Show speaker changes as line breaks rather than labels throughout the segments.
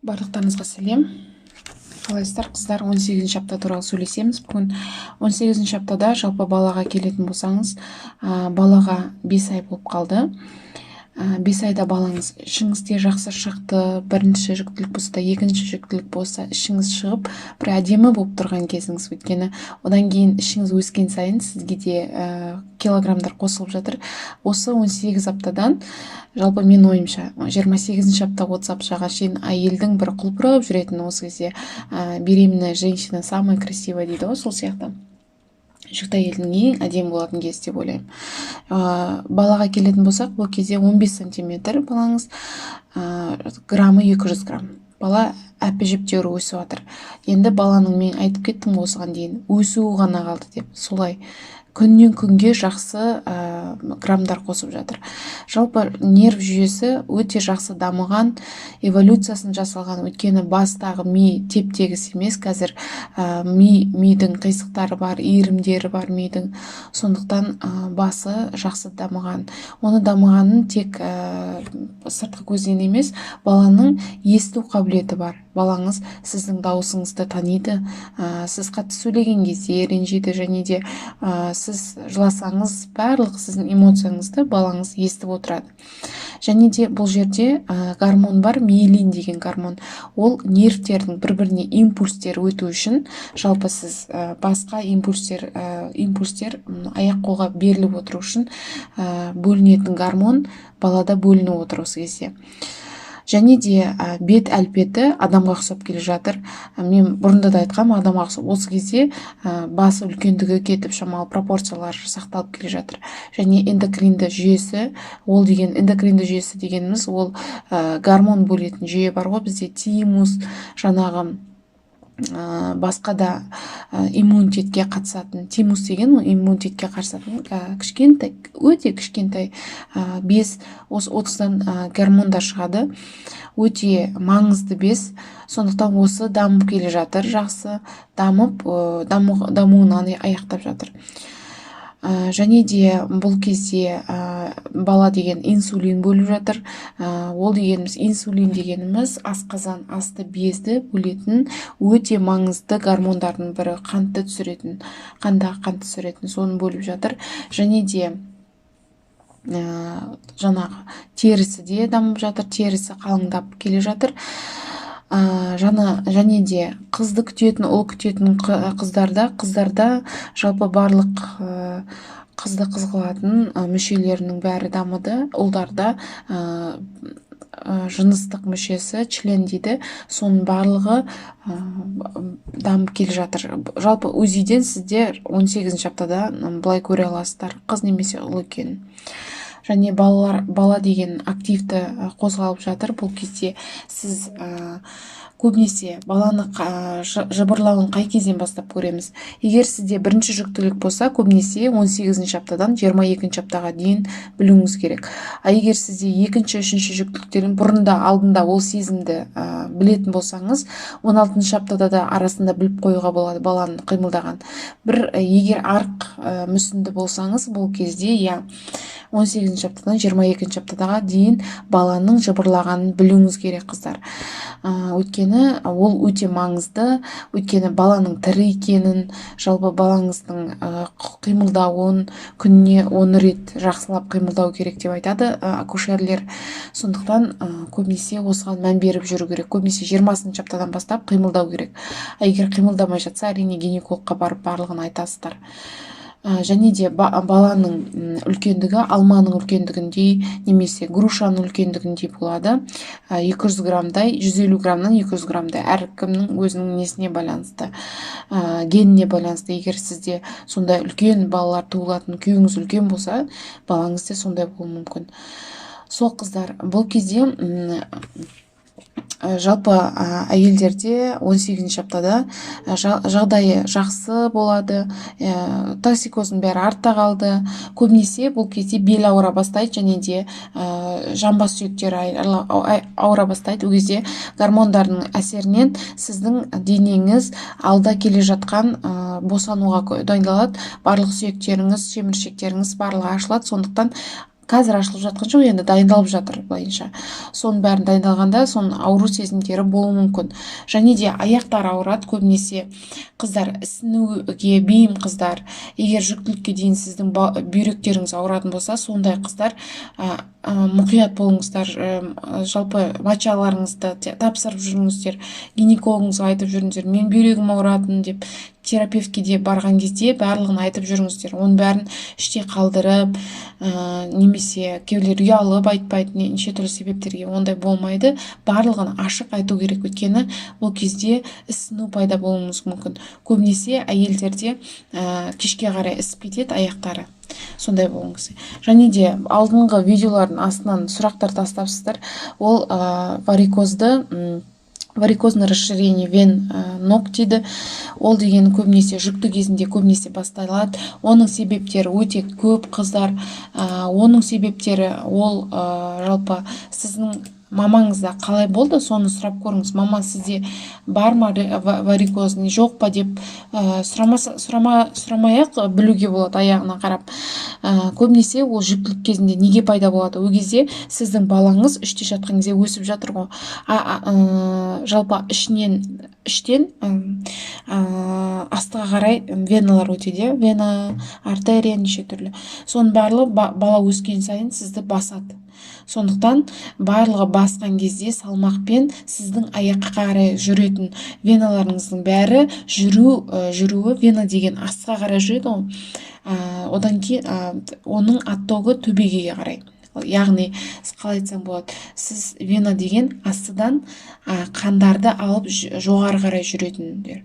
Барлықтарыңызға сәлем. Қалайсыздар қыздар? 18-ші апта туралы сөйлесеміз. Бүгін 18-ші аптада жалпы балаға келетін болсаңыз, балаға 5 ай болып қалды. 5 айда балаңыз ішіңізде жақсы шықты, бірінші жүктілік болса да, екінші жүктілік болса, ішіңіз шығып, бір әдемі болып тұрған кезіңіз. Өйткені одан кейін ішіңіз өскен сайын сізге де килограммдар қосылып жатыр. Осы 18 аптадан, жалпы мен ойымша, 28-ші апта 30 аптаға шейін әйелдің бір құлпырып жүретін, осы кезде беременная женщина самая красивая дейді ғой, сол сияқты. Жүкті әйелдің ең әдемі болатын кез деп ойлаймын. Балаға келетін болсақ, бұл кезде 15 сантиметр балаңыз, граммы 200 грамм. Бала әпі-жептеуір өсіп жатыр. Енді баланың, мен айтып кеттім осыған дейін, өсуі ғана қалды деп. Солай күннен күнге жақсы граммдар қосып жатыр. Жалпы нерв жүйесі өте жақсы дамыған, эволюциясын жасалған. Өйткені бастағы ми теп-тегіс емес, қазір мидың қисықтары бар, иірімдері бар мидың. Сондықтан басы жақсы дамыған. Оны дамығанын тек сыртқы көзден емес, баланың есту қабілеті бар. Балаңыз сіздің дауысыңызды таниды, сіз қатты сөйлеген кезде ренжиді, және де сіз жыласаңыз, барлық сіздің эмоцияңызды балаңыз естіп отырады. Және де бұл жерде гормон бар, миелин деген гормон. Ол нервтердің бір-біріне импульстер өту үшін, жалпы сіз басқа импульстер аяқ-қолға беріліп отыру үшін бөлінетін гормон балада бөлініп отыр осы кезде. Және де бет әлпеті адамға ұқсап келе жатыр. Мен бұрында да айтқам, адамға ұқсап, осы кезде басы үлкендігі кетіп, шамалы пропорциялар сақталып келе жатыр. Және эндокринді жүйесі, ол деген эндокринді жүйесі дегеніміз, ол гормон бөлетін жүйе бар ғой бізде, тимус, жаңағы басқа да иммунитетке қатысатын, тимус деген иммунитетке қатысатын кішкентай, өте кішкентай без, осы 30-дан гормондар шығады, өте маңызды без. Сондықтан осы дамып келе жатыр, жақсы дамып, дамуын аяқтап жатыр. Және де бұл кезде бала деген инсулин бөліп жатыр. Ол дегеніміз, инсулин дегеніміз асқазан асты безді бөлетін өте маңызды гормондардың бірі, қантты түсіретін, қандағы қантты түсіретін, соны бөліп жатыр. Және де жаңағы терісі де дамып жатыр, терісі қалыңдап келе жатыр. Және де қызды күтетін, ұл күтетін қыздарда жалпы барлық қызды қыз қылатын мүшелерінің бәрі дамыды. Ұлдарда жыныстық мүшесі, член дейді, соның барлығы дамып келе жатыр. Жалпы УЗИ-ден сіздер 18-ші аптада былай көре аласыздар, қыз немесе ұл екенін. Және бала деген активті қозғалып жатыр. Бұл кезде сіз көбінесе баланы жыбырлауын қай кезден бастап көреміз? Егер сізде бірінші жүктілік болса, көбінесе 18-ші аптадан 22-ші аптаға дейін білуіңіз керек. Егер сізде екінші, үшінші жүктіліктердің бұрында, алдында ол сезімді білетін болсаңыз, 16-ші аптада да арасында біліп қоюға болады баланың қимылдаған. Егер арық мүсінді болсаңыз, бұл кезде 18-ші аптадан 22-ші аптаға дейін баланың жыбырлағанын білуіңіз керек, қыздар. Өйткені ол өте маңызды, өйткені баланың тірі екенін, жалпы балаңыздың қимылдауын күніне 10 рет жақсылап қимылдау керек деп айтады акушерлер. Сондықтан көбінесе осыған мән беріп жүру керек. Көбінесе 20-ші аптадан бастап қимылдау керек. Егер қимылдамай жатса, әрине гинекологқа барып барлығын айтасыздар. Және де баланың үлкендігі алманың үлкендігіндей, немесе грушаның үлкендігіндей болады. 200 граммдай, 150 граммнан 200 граммдай. Әркімнің өзінің несіне байланысты, геніне байланысты. Егер сізде сондай үлкен балалар туылатын, күйіңіз үлкен болса, балаңыз да сондай болуы мүмкін. Сол қыздар, бұл кезде жалпы әйелдерде 18-ші аптада жағдайы жақсы болады, токсикоздың бәрі артта қалды. Көбінесе бұл кезде бел ауыра бастайды, және де жамбас сүйектері ауыра бастайды. Ол кезде гормондардың әсерінен сіздің денеңіз алда келе жатқан босануға дайындалады. Барлық сүйектеріңіз, шеміршектеріңіз барлығы ашылады. Сондықтан қазір ашылып жатқан жоқ, енді дайындалып жатыр былайынша. Соның бәрін дайындалғанда соның ауру сезімдері болуы мүмкін. Және де аяқтар ауырады көбінесе. Қыздар, ісінуге бейім қыздар, егер жүктілікке дейін сіздің бүйректеріңіз ауыратын болса, сондай қыздар мұқият болыңыздар. Жалпы мочаларыңызды тапсырып жүріңіздер, гинекологыңызға айтып жүріңіздер, мен бүйрегім ауыратын деп. Терапевтке де барған кезде барлығын айтып жүріңіздер. Оның бәрін іште қалдырып, немесе кейбіреулер ұялып айтпайды, неше түрлі себептерге, ондай болмайды. Барлығын ашық айту керек, өйткені ол кезде ісіну пайда болуы мүмкін. Көбінесе әйелдерде кешке қарай ісіп кетеді аяқтары. Сондай болыңыз. Және де алдыңғы видеолардың астынан сұрақтар тастапсыздар. Ол варикозное расширение вен ног дейді. Ол деген көбінесе жүкті кезінде көбінесе басталады. Оның себептері өте көп қыздар. Оның себептері ол жалпы сіздің мамаңызда қалай болды, соны сұрап көріңіз. Мама, сізде бар ма варикоз, жоқ па деп сұрамай-ақ білуге болады аяғына қарап. Көбінесе ол жүктілік кезінде неге пайда болады? Ол кезде сіздің балаңыз іште жатқан кезде өсіп жатыр ғой. Жалпы іштен астыға қарай веналар өтеді, вена, артерия, неше түрлі. Соның барлығы бала өскен сайын сізді басады. Сондықтан барлығы басқан кезде салмақпен сіздің аяққа қарай жүретін веналарыңыздың бәрі жүруі, вена деген астыға қарай жүреді ғой. Одан кейін оның оттогы төбеге қарай. Яғни қалай айтсам болады, сіз вена деген астыдан қандарды алып жоғары қарай жүретіндер.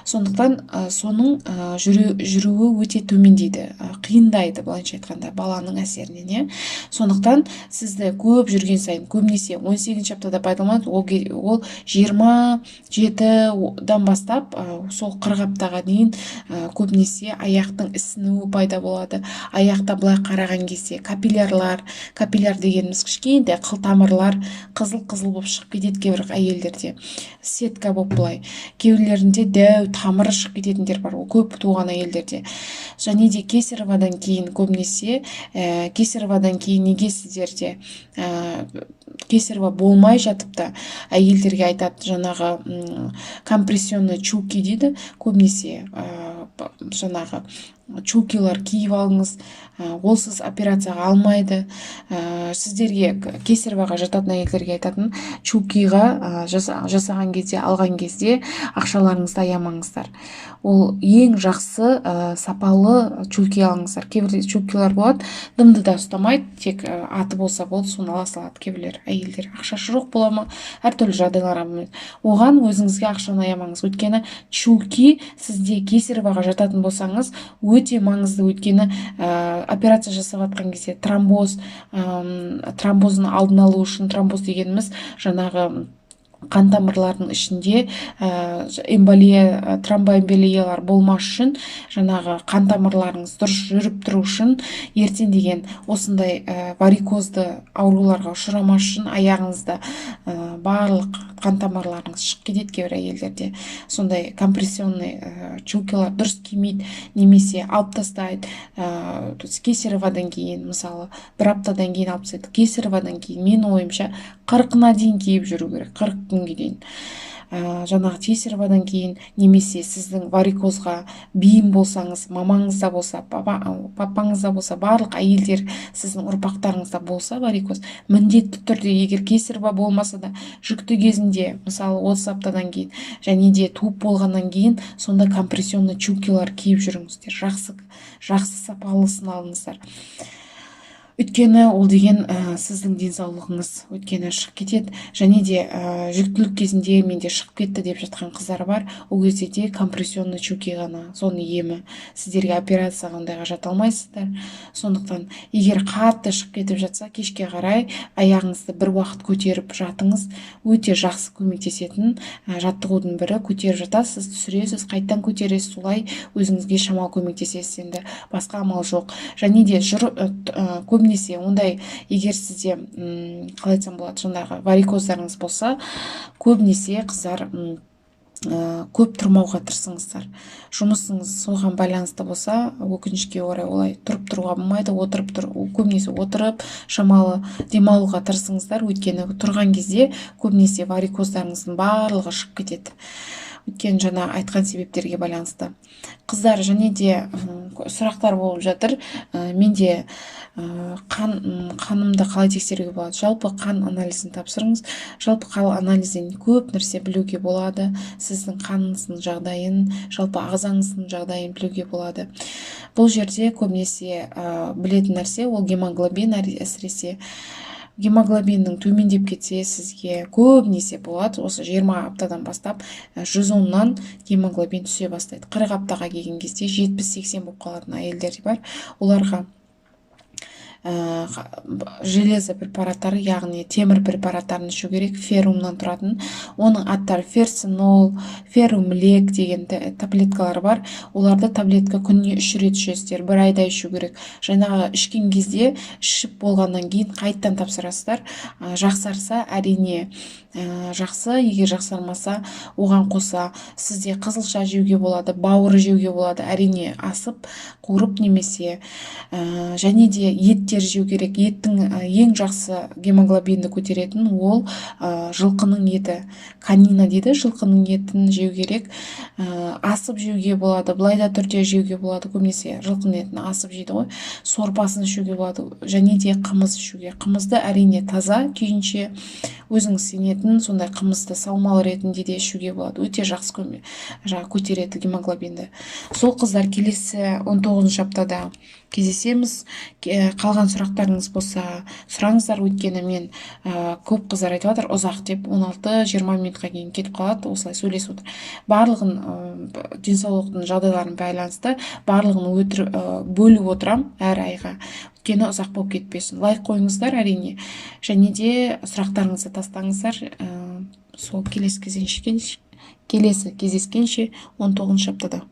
Сондықтан соның жүруі өте төмендейді, қиындайды, былайша айтқанда, баланың әсерінен. Сондықтан сізді көп жүрген сайын, көбінесе 18 аптада пайдаланады, ол 27-дан бастап сол 40 аптаға дейін көбінесе аяқтың ісінуі пайда болады. Аяқта былай қараған кезде капилляр дегеніміз кішкентай қылтамырлар қызыл-қызыл болып шығып кетеді кейбір әйелдерде. Сетка болып былай. Кейбіреулерінде дәу тамыры шығып кететіндер бар, ол көп туған әйелдерде. Және де кесаревадан кейін көбінесе, кесаревадан кейін неге сіздерде кесарева болмай жатып та әйелдерге айтады, жаңағы компрессионный чулки дейді, көбінесе жаңағы чулкилар киіп алыңыз, олсыз операцияға алмайды. Сіздерге кесареваға жататын әйелдерге айтатын, чулкиға жасаған кезде, алған кезде ақшаларыңызды аямаңыздар. Ол ең жақсы сапалы чулки алыңыздар. Кейбір чулкилар болады, дымды да ұстамайды, тек аты болса болды, соны ала салады кейбіреулер әйелдер. Ақшасы жоқ бола ма, әртүрлі жағдайларға. Оған өзіңізге ақшаны аямаңыз, өйткені чулки сізде кесареваға жататын болсаңыз өте маңызды, өйткені операция жасап жатқан кезде тромбоздың алдын алу үшін, тромбоз дегеніміз жаңағы қан тамырлардың ішінде тромбоэмболиялар болмас үшін, жаңағы қан тамырларыңыз дұрыс жүріп тұру үшін, ертең деген осындай варикозды ауруларға ұшырамас үшін аяғыңызда барлық қан тамырларыңыз шығып кетеді кейбір әйелдерде. Сондай компрессионный чулкилар дұрыс кимейді, немесе алып тастайды. Кесаревадан кейін, мысалы, бір аптадан кейін алып тастайды. Кесаревадан кейін, мен ойымша, 40-на дейін киіп жүру керек, 40 күнге дейін. Жаңағы кесаревадан кейін, немесе сіздің варикозға бейім болсаңыз, мамаңызда болса, папаңызда болса, барлық әйелдер сіздің ұрпақтарыңызда болса варикоз, міндетті түрде, егер кесарева болмаса да, жүкті кезінде, мысалы 30 аптадан кейін, және де туып болғаннан кейін, сонда компрессионный чулкилар киіп жүріңіздер, жақсы сапалысын алыңыздар. Өйткені ол деген сіздің денсаулығыңыз өйткені шығып кетеді. Және де жүктілік кезінде менде шығып кетті деп жатқан қыздар бар. Ол кезде де компрессионный чулки ғана соны емі. Сіздерге операцияға ондайға жата алмайсыздар. Сондықтан егер қатты шығып кетіп жатса, кешке қарай аяғыңызды бір уақыт көтеріп жатыңыз. Өте жақсы көмектесетін жаттығудың бірі, көтеріп жатасыз, түсіресіз, қайттан көтересіз, солай өзіңізге шамалы көмектесесіз. Енді басқа амал жоқ. Және де көбінесе ондай, егер сізде қалай айтсам болады, жаңағы варикоздарыңыз болса, көбінесе қыздар көп тұрмауға тырысыңыздар. Жұмысыңыз соған байланысты болса, өкінішке орай олай тұрып тұруға болмайды. Көбінесе отырып шамалы демалуға тырысыңыздар. Өйткені тұрған кезде көбінесе варикоздарыңыздың барлығы шығып кетеді. Өйткені жаңа айтқан себептерге байланысты. Қыздар, және де сұрақтар болып жатыр. Менде қанымды қалай тексеруге болады? Жалпы қан анализін тапсырыңыз. Жалпы қан анализден көп нәрсе білуге болады. Сіздің қаныңыздың жағдайын, жалпы ағзаңыздың жағдайын білуге болады. Бұл жерде көбінесе білетін нәрсе ол гемоглобин. Әсіресе гемоглобиннің төмендеп кетсе, сізге көбінесе болады. Осы 20 аптадан бастап 110-нан гемоглобин түсе бастайды. 40 аптаға келген кезде 70-80 болып қалатын әйелдер бар. Оларға железо препараттары, яғни темір препараттарын ішу керек. Феррумнан тұратын. Оның аттары ферцинол, феррумлек деген таблеткалар бар. Оларды таблетка күніне 3 рет ішесіздер, 1 айда ішу керек. Жаңағы ішкен кезде, ішіп болғаннан кейін қайттан тапсырасыздар. Жақсарса әрине жақсы, егер жақсармаса оған қоса сізде қызылша жеуге болады, бауыр жеуге болады. Әрине асып, қуырып немесе және де еттер жеу керек. Еттің ең жақсы гемоглобинді көтеретін ол жылқының еті. Канина дейді, жылқының етін жеу керек. Асып жеуге болады, былайда түрде жеуге болады. Көбінесе жылқының етін асып жейді ғой. Сорпасын ішуге болады, және де қымыз ішуге. Қымызды әрине таза күйінше өзіңіз сенетін сондай қымызды саумал ретінде де ішуге болады. Өте жақсы көтереді гемоглобинді. Сол қыздар, келесі 19 аптада кездесеміз. Қалған сұрақтарыңыз болса сұраңыздар. Өйткені мен көп қыздар айтып жатыр, ұзақ деп 16-20 минутқа кейін кетіп қалады. Осылай сөйлесіп отыр. Барлығын денсаулықтың жағдайларын байланысты барлығын бөліп отырам әр айға. Өйткені ұзақ болып кетпесін. Лайк қойыңыздар әрине. Және де сұрақтарыңызды тастаңыздар. Сол келесі кездескенше 19 аптада.